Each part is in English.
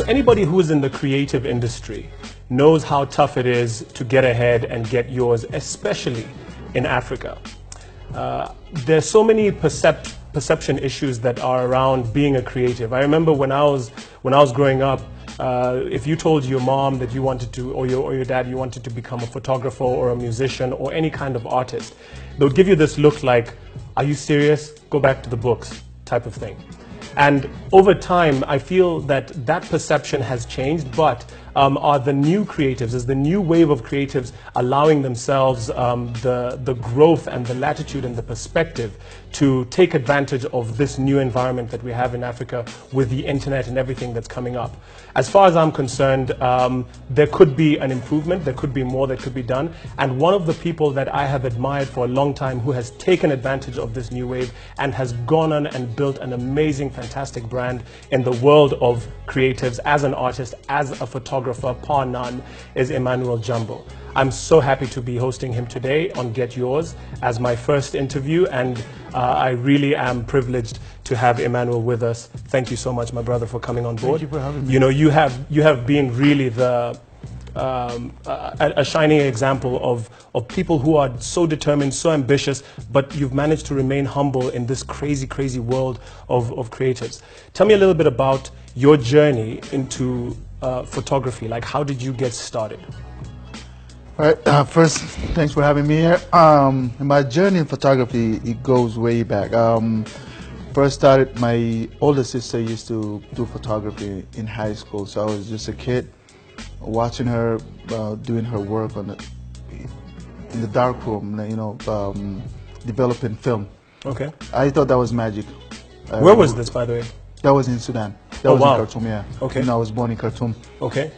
So anybody who is in the creative industry knows how tough it is to get ahead and get yours, especially in Africa. There's so many perception issues that are around being a creative. I remember when I was growing up, if you told your mom that you wanted to, or your dad, you wanted to become a photographer or a musician or any kind of artist, they would give you this look like, are you serious? Go back to the books type of thing. And over time, I feel that that perception has changed, but are the new creatives, is the new wave of creatives allowing themselves the growth and the latitude and the perspective to take advantage of this new environment that we have in Africa with the internet and everything that's coming up. As far as I'm concerned, there could be an improvement, there could be more that could be done. And one of the people that I have admired for a long time who has taken advantage of this new wave and has gone on and built an amazing, fantastic brand in the world of creatives as an artist, as a photographer, par none, is Emmanuel Jumbo. I'm so happy to be hosting him today on Get Yours as my first interview, and I really am privileged to have Emmanuel with us. Thank you so much, my brother, for coming on board. Thank you for having me. You know, you have been really the a shining example of people who are so determined, so ambitious, but you've managed to remain humble in this crazy, crazy world of creatives. Tell me a little bit about your journey into photography. Like, how did you get started? All right, first, thanks for having me here. My journey in photography, it goes way back. First started, my older sister used to do photography in high school, so I was just a kid watching her doing her work on in the dark room, you know, developing film. Okay. I thought that was magic. Where was this, by the way? That was in Sudan. That was wow. in Khartoum, yeah. Okay. You know, I was born in Khartoum. Okay.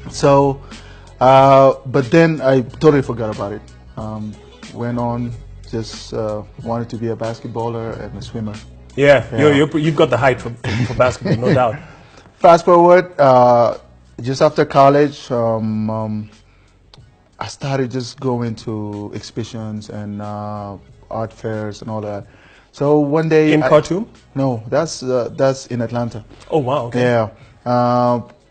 So, but then I totally forgot about it. Went on, just wanted to be a basketballer and a swimmer. Yeah, you've got the height for basketball, no doubt. Fast forward, just after college, I started just going to exhibitions and art fairs and all that. So one day in Khartoum? No, that's in Atlanta. Oh wow! Okay. Yeah,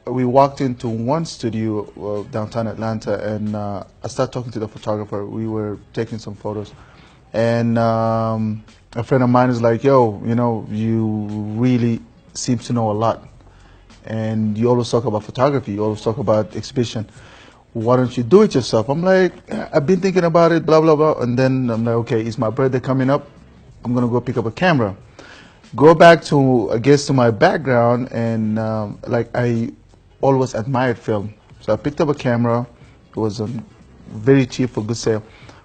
we walked into one studio downtown Atlanta, and I started talking to the photographer. We were taking some photos, and a friend of mine is like, "Yo, you know, you really seem to know a lot, and you always talk about photography. You always talk about exhibition. Why don't you do it yourself?" I'm like, "I've been thinking about it, blah blah blah." And then I'm like, "Okay, it's my birthday coming up. I'm gonna go pick up a camera." Go back to, I guess, to my background, and like I always admired film. So I picked up a camera. It was very cheap for good sale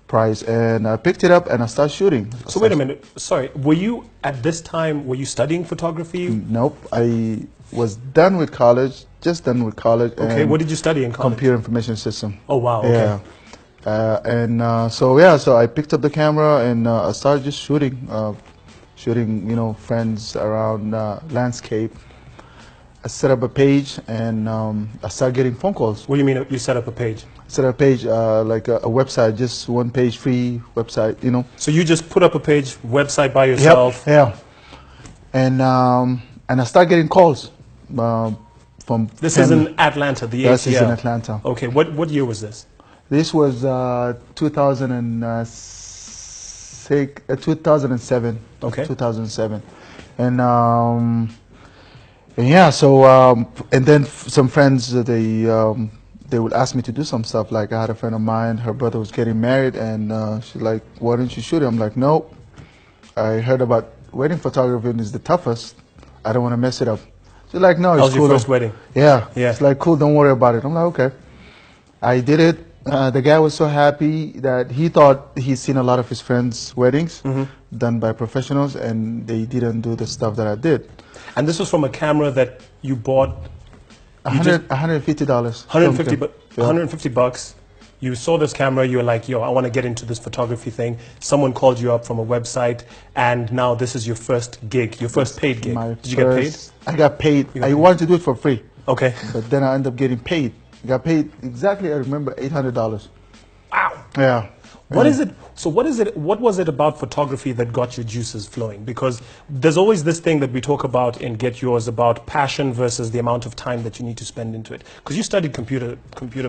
price, and I picked it up and I started shooting. So wait a minute, sorry, were you at this time, were you studying photography? Nope, I was done with college, just done with college. Okay, what did you study in college? Computer information system. Oh wow, okay. Yeah. So I picked up the camera and I started just shooting, you know, friends around landscape. I set up a page, and I started getting phone calls. What do you mean you set up a page? Set up a page, like a website, just one page, free website, you know. So you just put up a page, website by yourself? Yep, yeah. And I started getting calls from... This is in Atlanta, the ACL? This is in Atlanta. Okay, what year was this? This was 2007. Okay. 2007. And yeah, so and then some friends, they would ask me to do some stuff. Like I had a friend of mine, her brother was getting married, and she's like, "Why don't you shoot it?" I'm like, "Nope. I heard about wedding photography and it's the toughest. I don't want to mess it up." She's like, "No, it's cool." That was your first wedding? Yeah. Yeah. It's like, "Cool, don't worry about it." I'm like, "Okay." I did it. The guy was so happy that he thought he's seen a lot of his friends' weddings done by professionals, and they didn't do the stuff that I did. And this was from a camera that you bought? $150. $150. You saw this camera, you were like, "Yo, I want to get into this photography thing." Someone called you up from a website, and now this is your first gig, your first paid gig. Did you get paid? I got paid. I wanted to do it for free. Okay. But then I ended up getting paid. I got paid exactly, I remember, $800. Wow. Yeah. What is it? So what is it? What was it about photography that got your juices flowing? Because there's always this thing that we talk about in Get Yours about passion versus the amount of time that you need to spend into it. Because you studied computer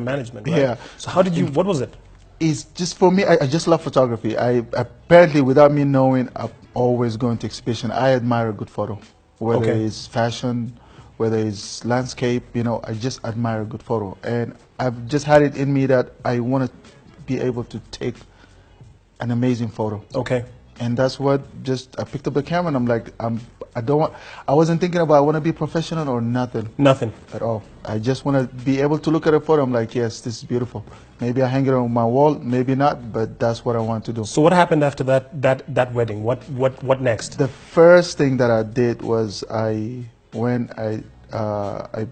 management, right? Yeah. So how did you? What was it? It's just for me. I just love photography. I apparently, without me knowing, I'm always going to exhibition. I admire a good photo, whether Okay. it's fashion, whether it's landscape. You know, I just admire a good photo, and I've just had it in me that I want to be able to take an amazing photo. Okay. And that's what just I picked up the camera and I'm like, I wasn't thinking about I want to be professional or nothing Nothing. at all. I just want to be able to look at a photo. I'm like, yes, this is beautiful. Maybe I hang it on my wall, maybe not, but that's what I want to do. So what happened after that wedding? What next? The first thing that I did was I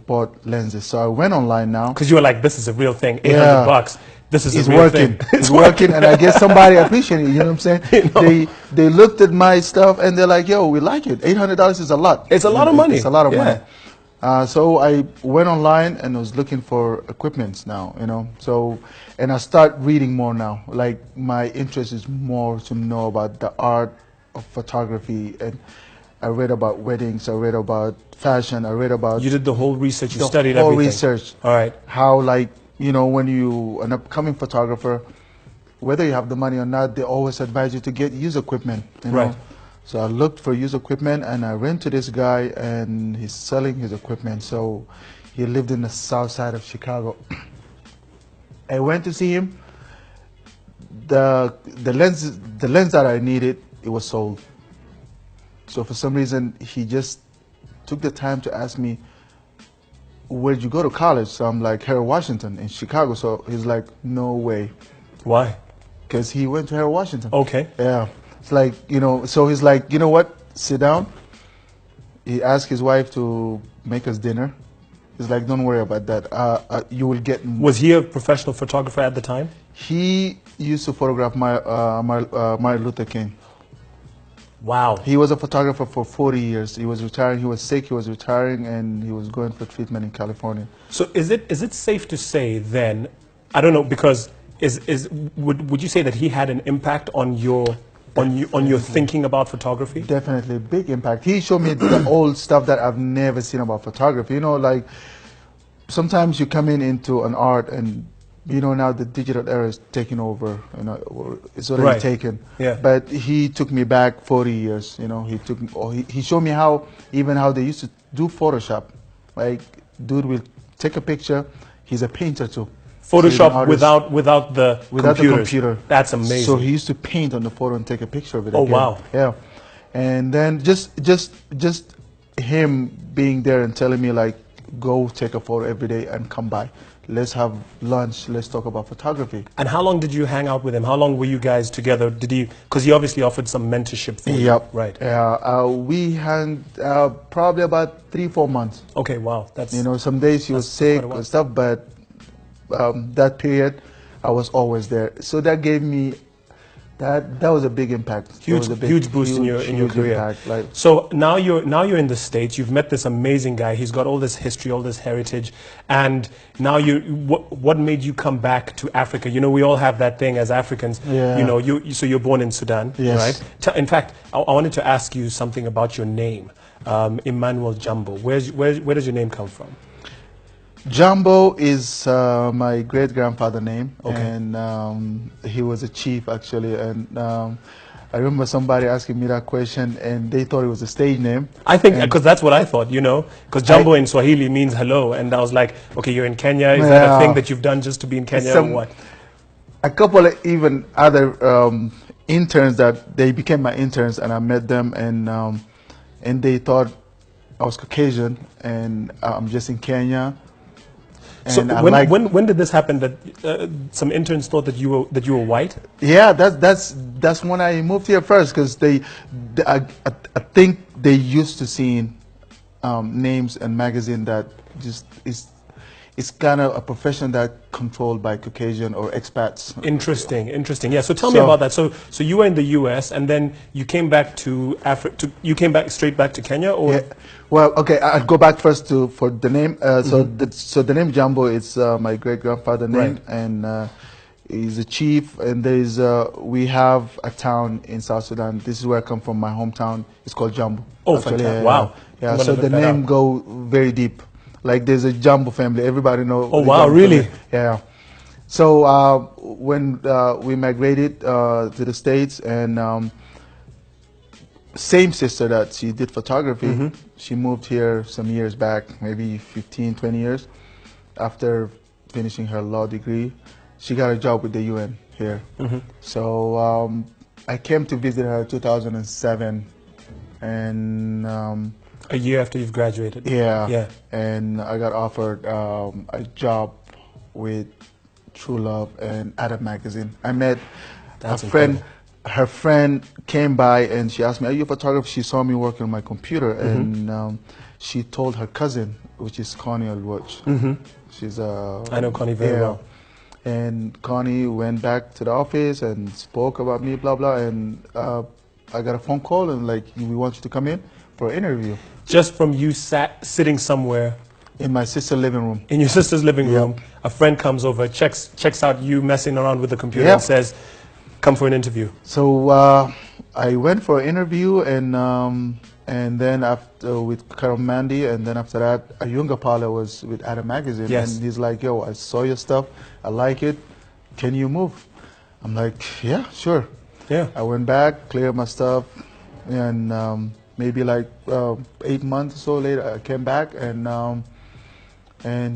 bought lenses. So I went online now. Because you were like, this is a real thing. Yeah. $800. This is It's a real working. thing. It's working, and I guess somebody appreciated it. You know what I'm saying? You know? They looked at my stuff and they're like, "Yo, we like it. $800 is a lot. It's a lot of money. It's a lot of Yeah. money." So I went online and was looking for equipments now. You know, so and I start reading more now. Like my interest is more to know about the art of photography, and I read about weddings. I read about fashion. I read about You did the whole research. You the studied whole everything. research. All right. How, like, you know, when you an upcoming photographer, whether you have the money or not, they always advise you to use equipment. You know? Right. So I looked for used equipment and I ran to this guy and he's selling his equipment. So he lived in the south side of Chicago. I went to see him. The lens that I needed, it was sold. So for some reason he just took the time to ask me, where'd you go to college? So I'm like, Harold Washington in Chicago. So he's like, no way. Why? Because he went to Harold Washington. Okay. Yeah. It's like, you know, so he's like, you know what? Sit down. He asked his wife to make us dinner. He's like, don't worry about that. You will get. Was he a professional photographer at the time? He used to photograph Martin Luther King. Wow. He was a photographer for 40 years. He was retiring. He was sick. He was retiring, and he was going for treatment in California. So is it safe to say then? I don't know, because would you say that he had an impact on your thinking about photography? Definitely, big impact. He showed me the old stuff that I've never seen about photography. You know, like sometimes you come into an art and you know now the digital era is taking over. You know, or it's already Right. taken. Yeah. But he took me back 40 years. You know, he showed me how they used to do Photoshop. Like, dude will take a picture. He's a painter too. So he's an Photoshop artist. without the computer. That's amazing. So he used to paint on the photo and take a picture of it. Oh, again. wow. Yeah, and then just him being there and telling me like, go take a photo every day and come by. Let's have lunch. Let's talk about photography. And how long did you hang out with him? How long were you guys together? Did he? Because he obviously offered some mentorship for you. Yep. Right. Yeah. We hung probably about 3-4 months. Okay. Wow. That's. You know, some days he was That's sick quite a while. and stuff, but that period, I was always there. So that gave me that was a big impact. That Huge, was a big, huge boost in your huge career. impact, like, So now you're in the States. You've met this amazing guy. He's got all this history, all this heritage, and now what made you come back to Africa? You know, we all have that thing as Africans. Yeah. You know, so you're born in Sudan, Yes. right? In fact, I wanted to ask you something about your name, Emmanuel Jambo. Where does your name come from? Jambo is my great-grandfather name, Okay. and he was a chief actually. And I remember somebody asking me that question, and they thought it was a stage name. I think And- because that's what I thought, you know, because Jambo in Swahili means hello, and I was like, okay, you're in Kenya. Is that a Yeah. thing that you've done just to be in Kenya, or what? A couple of even other interns that they became my interns, and I met them, and they thought I was Caucasian, and I'm just in Kenya. So And I when did this happen? That some interns thought that you were white. Yeah, that's when I moved here first, because I think they used to seeing names and magazine that just it's kind of a profession that controlled by Caucasian or expats. Interesting. Yeah. So tell me about that. So you were in the U.S. and then you came back to Africa. You came back straight back to Kenya, or? Yeah. Well, okay, I'll go back first for the name. So the name Jambo is my great grandfather name, Right. and He's a chief, and there's we have a town in South Sudan. This is where I come from. My hometown. It's called Jambu. Oh, fantastic! Wow. Yeah. I'm gonna So look the that name up. go very deep. Like there's a Jambu family. Everybody know. Oh, the wow, Jambu really? family. Yeah. So when we migrated to the States, and same sister that she did photography, she moved here some years back, maybe 15, 20 years after finishing her law degree. She got a job with the UN here. So I came to visit her 2007, and A year after you've graduated. yeah, Yeah. and I got offered a job with True Love and Adam Magazine. I met That's a friend. incredible. Her friend came by and she asked me, "Are you a photographer?" She saw me working on my computer, and she told her cousin, which is Connie Alwatch. She's a I know Connie very well. And Connie went back to the office and spoke about me, blah blah. And I got a phone call and like, "We want you to come in for an interview." Just from you sitting somewhere In my sister's living room. in your sister's living Yep. room, a friend comes over, checks out you messing around with the computer, Yep. and says, "Come for an interview." So I went for an interview, and then after with Karam Mandy, and then after that, Ayunga Pala was with Adam Magazine, Yes. and he's like, "Yo, I saw your stuff, I like it. Can you move?" I'm like, "Yeah, sure." Yeah. I went back, cleared my stuff, and maybe like 8 months or so later, I came back, and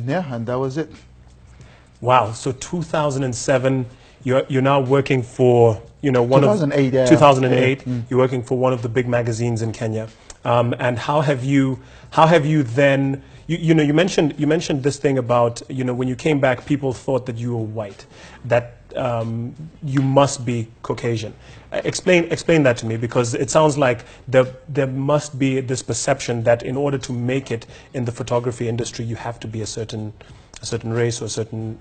yeah, and that was it. Wow. So 2007, you're now working for, you know, one 2008, of yeah. 2008. Yeah. You're working for one of the big magazines in Kenya. And how have you then? You know, you mentioned this thing about, you know, when you came back, people thought that you were white, that you must be Caucasian. Explain that to me, because it sounds like there must be this perception that in order to make it in the photography industry, you have to be a certain race or a certain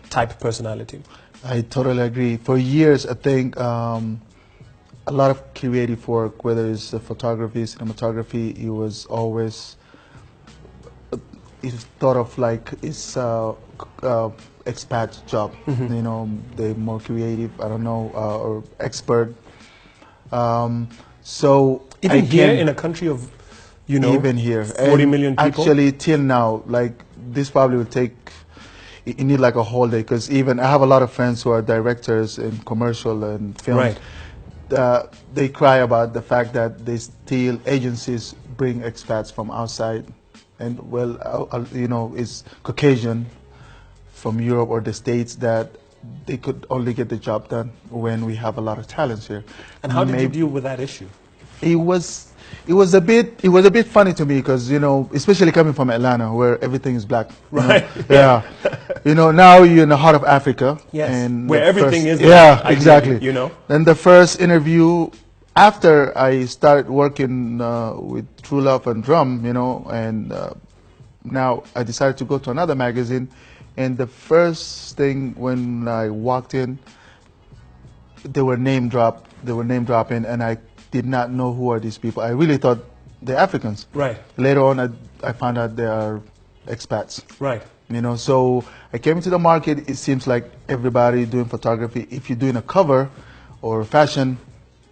type personality. I totally agree. For years, I think a lot of creative work, whether it's photography, cinematography, it was always it's thought of like it's expat job. You know, they're more creative. I don't know, or expert. So Even I here came- in a country of, you know, even here, 40 And million people. Actually, till now, like this probably would take. You need like a whole day, because even I have a lot of friends who are directors in commercial and film. Right. They cry about the fact that they still agencies bring expats from outside, and well, you know, it's Caucasian from Europe or the States that they could only get the job done when we have a lot of talents here. And how did you Maybe- deal with that issue? it was a bit funny to me, because you know, especially coming from Atlanta where everything is black, you know? Right. Yeah. You know, now you're in the heart of Africa. Yes. And Where the everything first- is Yeah, black, ideally, exactly. you know? Then the first interview after I started working with True Love and Drum, you know, and now I decided to go to another magazine, and the first thing when I walked in, they were name dropping, and I did not know who are these people. I really thought they're Africans. Right. Later on, I found out they are expats. Right. You know, so I came into the market. It seems like everybody doing photography. If you're doing a cover or fashion,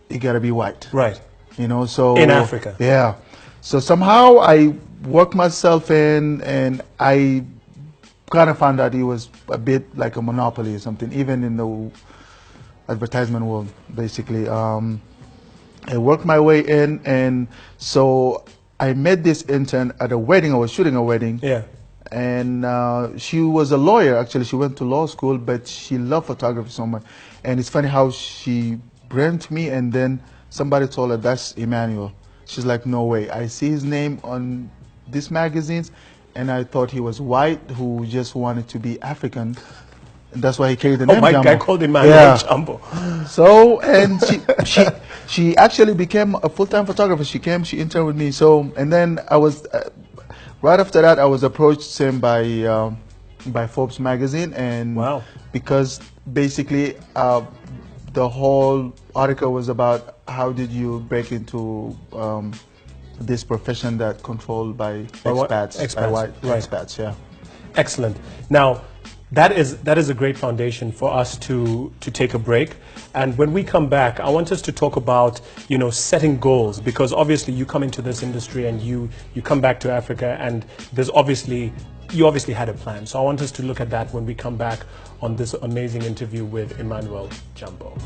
you gotta be white. Right. You know, so In Africa. Yeah. So somehow I worked myself in, and I kind of found out it was a bit like a monopoly or something, even in the advertisement world, basically. I worked my way in, and so I met this intern at a wedding. I was shooting a wedding. Yeah. And she was a lawyer, actually. She went to law school, but she loved photography so much. And it's funny how she ran to me, and then somebody told her, "That's Emmanuel." She's like, "No way. I see his name on these magazines, and I thought he was white who just wanted to be African. And that's why he carried the Oh, name my Jambo." guy called Emmanuel Yeah. Jambo. So, and she actually became a full-time photographer. She interned with me. So, and then I was, right after that, I was approached same by Forbes magazine, and Wow. because basically the whole article was about how did you break into this profession that controlled by By what? expats, by Expats, white right. expats, yeah. Excellent. Now, that is a great foundation for us to take a break. And when we come back, I want us to talk about, you know, setting goals, because obviously you come into this industry and you come back to Africa, and you obviously had a plan. So I want us to look at that when we come back on this amazing interview with Emmanuel Jambo.